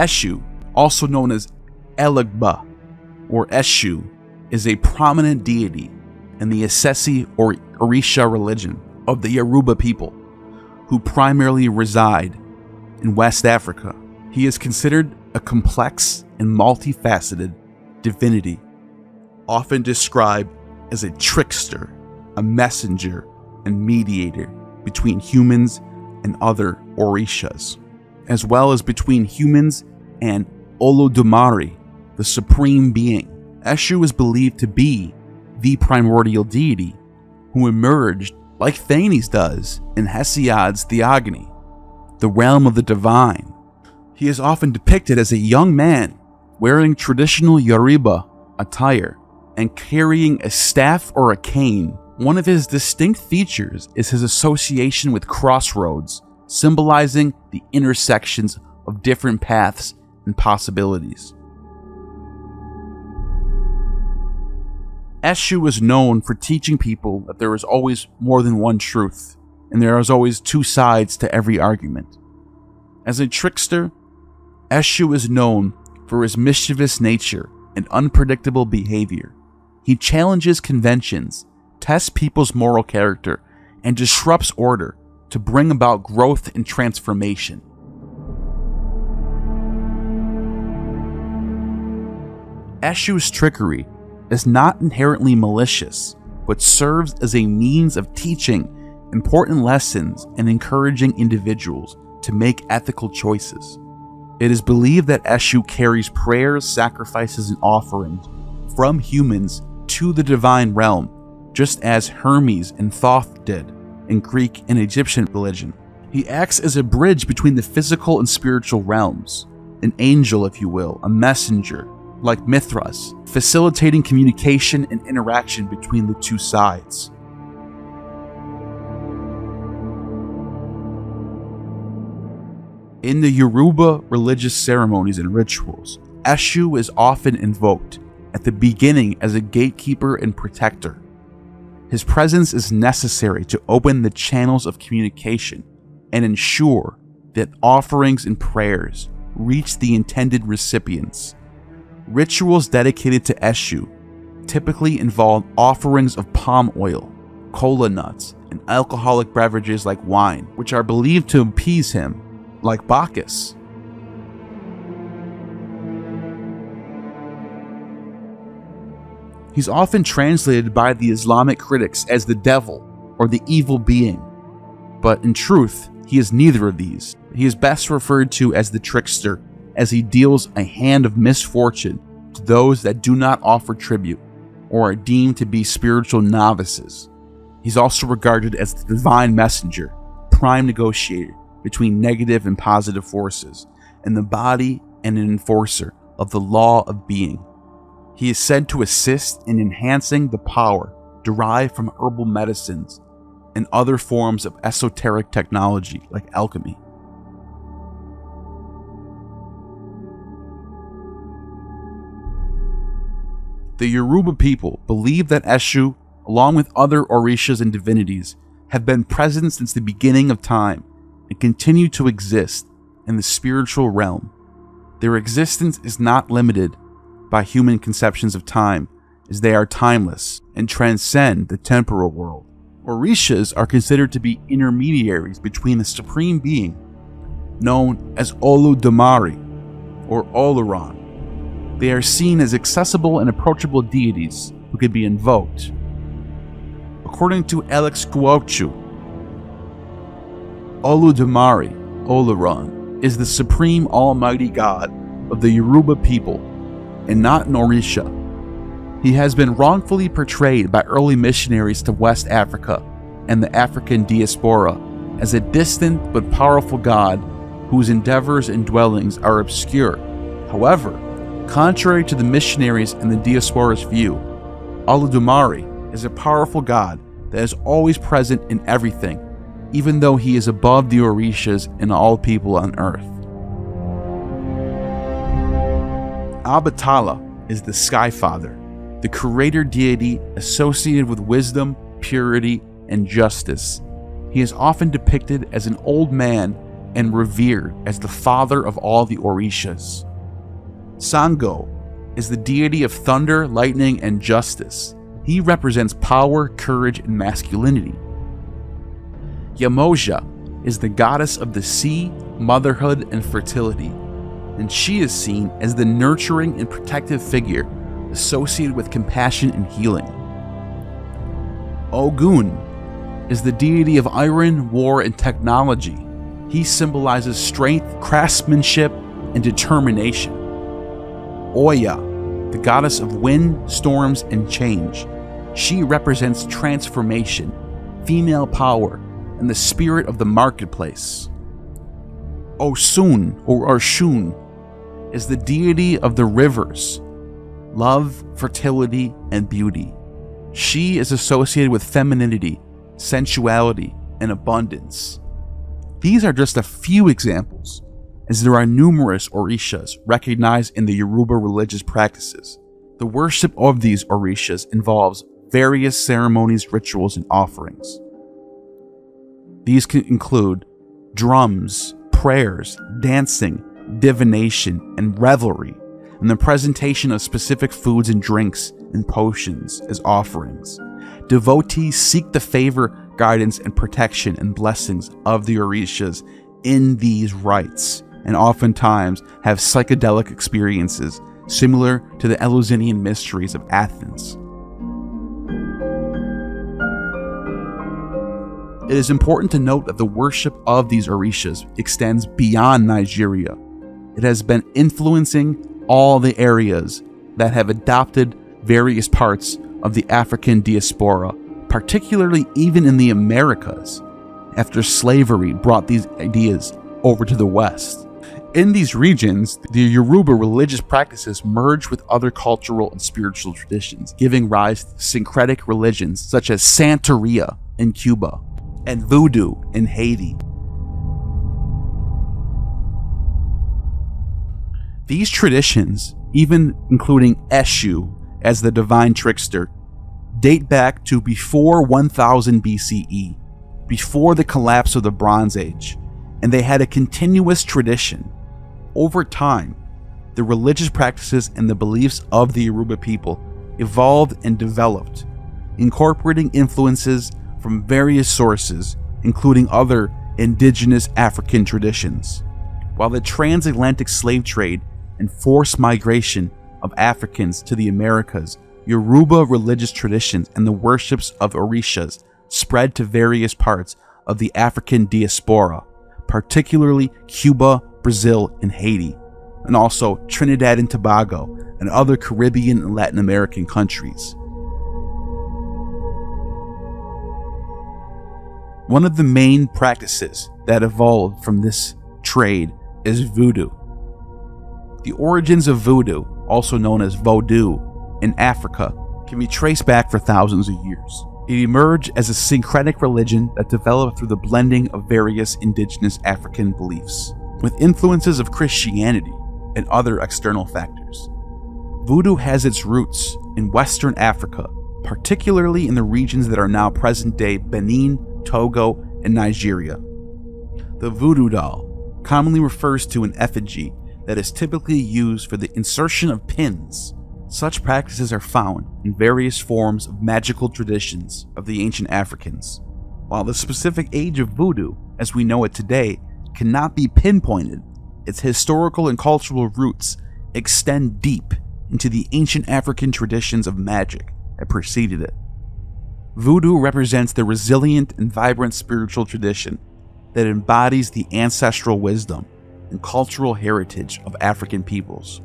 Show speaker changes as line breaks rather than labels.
Eshu, also known as Elegba or Eshu, is a prominent deity in the Asesi or Orisha religion of the Yoruba people, who primarily reside in West Africa. He is considered a complex and multifaceted divinity, often described as a trickster, a messenger, and mediator between humans and other Orishas, as well as between humans and Olodumare, the supreme being. Eshu is believed to be the primordial deity who emerged, like Thanes does, in Hesiod's Theogony, the realm of the divine. He is often depicted as a young man wearing traditional Yoruba attire and carrying a staff or a cane. One of his distinct features is his association with crossroads, symbolizing the intersections of different paths and possibilities. Eshu is known for teaching people that there is always more than one truth, and there is always two sides to every argument. As a trickster, Eshu is known for his mischievous nature and unpredictable behavior. He challenges conventions, tests people's moral character, and disrupts order to bring about growth and transformation. Eshu's trickery is not inherently malicious, but serves as a means of teaching important lessons and encouraging individuals to make ethical choices. It is believed that Eshu carries prayers, sacrifices, and offerings from humans to the divine realm, just as Hermes and Thoth did in Greek and Egyptian religion. He acts as a bridge between the physical and spiritual realms, an angel, if you will, a messenger, like Mithras, facilitating communication and interaction between the two sides. In the Yoruba religious ceremonies and rituals, Eshu is often invoked at the beginning as a gatekeeper and protector. His presence is necessary to open the channels of communication and ensure that offerings and prayers reach the intended recipients. Rituals dedicated to Eshu typically involve offerings of palm oil, cola nuts, and alcoholic beverages like wine, which are believed to appease him, like Bacchus. He's often translated by the Islamic critics as the devil or the evil being, but in truth, he is neither of these. He is best referred to as the trickster, as he deals a hand of misfortune to those that do not offer tribute or are deemed to be spiritual novices. He's also regarded as the divine messenger, prime negotiator between negative and positive forces, and the body and an enforcer of the law of being. He is said to assist in enhancing the power derived from herbal medicines and other forms of esoteric technology like alchemy. The Yoruba people believe that Eshu, along with other Orishas and divinities, have been present since the beginning of time and continue to exist in the spiritual realm. Their existence is not limited by human conceptions of time, as they are timeless and transcend the temporal world. Orishas are considered to be intermediaries between the supreme being, known as Olodumare or Oloron. They are seen as accessible and approachable deities who can be invoked. According to Alex Guochu, Olodumare, Oloron, is the supreme almighty god of the Yoruba people and not an Orisha. He has been wrongfully portrayed by early missionaries to West Africa and the African diaspora as a distant but powerful god whose endeavors and dwellings are obscure. However, contrary to the missionaries and the diaspora's view, Olodumare is a powerful god that is always present in everything, even though he is above the Orishas and all people on earth. Abatala is the Sky Father, the creator deity associated with wisdom, purity, and justice. He is often depicted as an old man and revered as the father of all the Orishas. Sango is the deity of thunder, lightning, and justice. He represents power, courage, and masculinity. Yamoja is the goddess of the sea, motherhood, and fertility, and she is seen as the nurturing and protective figure associated with compassion and healing. Ogun is the deity of iron, war, and technology. He symbolizes strength, craftsmanship, and determination. Oya, the goddess of wind, storms, and change. She represents transformation, female power, and the spirit of the marketplace. Osun, or Arshun, is the deity of the rivers, love, fertility, and beauty. She is associated with femininity, sensuality, and abundance. These are just a few examples, as there are numerous Orishas recognized in the Yoruba religious practices. The worship of these Orishas involves various ceremonies, rituals, and offerings. These can include drums, prayers, dancing, divination, and revelry, and the presentation of specific foods and drinks and potions as offerings. Devotees seek the favor, guidance, and protection and blessings of the Orishas in these rites, and oftentimes have psychedelic experiences similar to the Eleusinian mysteries of Athens. It is important to note that the worship of these Orishas extends beyond Nigeria. It has been influencing all the areas that have adopted various parts of the African diaspora, particularly even in the Americas, after slavery brought these ideas over to the West. In these regions, the Yoruba religious practices merge with other cultural and spiritual traditions, giving rise to syncretic religions such as Santeria in Cuba and Voodoo in Haiti. These traditions, even including Eshu as the divine trickster, date back to before 1000 BCE, before the collapse of the Bronze Age, and they had a continuous tradition. Over time, the religious practices and the beliefs of the Yoruba people evolved and developed, incorporating influences from various sources, including other indigenous African traditions. While the transatlantic slave trade and forced migration of Africans to the Americas, Yoruba religious traditions and the worships of Orishas spread to various parts of the African diaspora, particularly Cuba, Brazil, and Haiti, and also Trinidad and Tobago and other Caribbean and Latin American countries. One of the main practices that evolved from this trade is voodoo. The origins of voodoo, also known as Vodou, in Africa, can be traced back for thousands of years. It emerged as a syncretic religion that developed through the blending of various indigenous African beliefs, with influences of Christianity and other external factors. Voodoo has its roots in Western Africa, particularly in the regions that are now present-day Benin, Togo, and Nigeria. The voodoo doll commonly refers to an effigy that is typically used for the insertion of pins. Such practices are found in various forms of magical traditions of the ancient Africans. While the specific age of voodoo, as we know it today, cannot be pinpointed, its historical and cultural roots extend deep into the ancient African traditions of magic that preceded it. Voodoo represents the resilient and vibrant spiritual tradition that embodies the ancestral wisdom and cultural heritage of African peoples.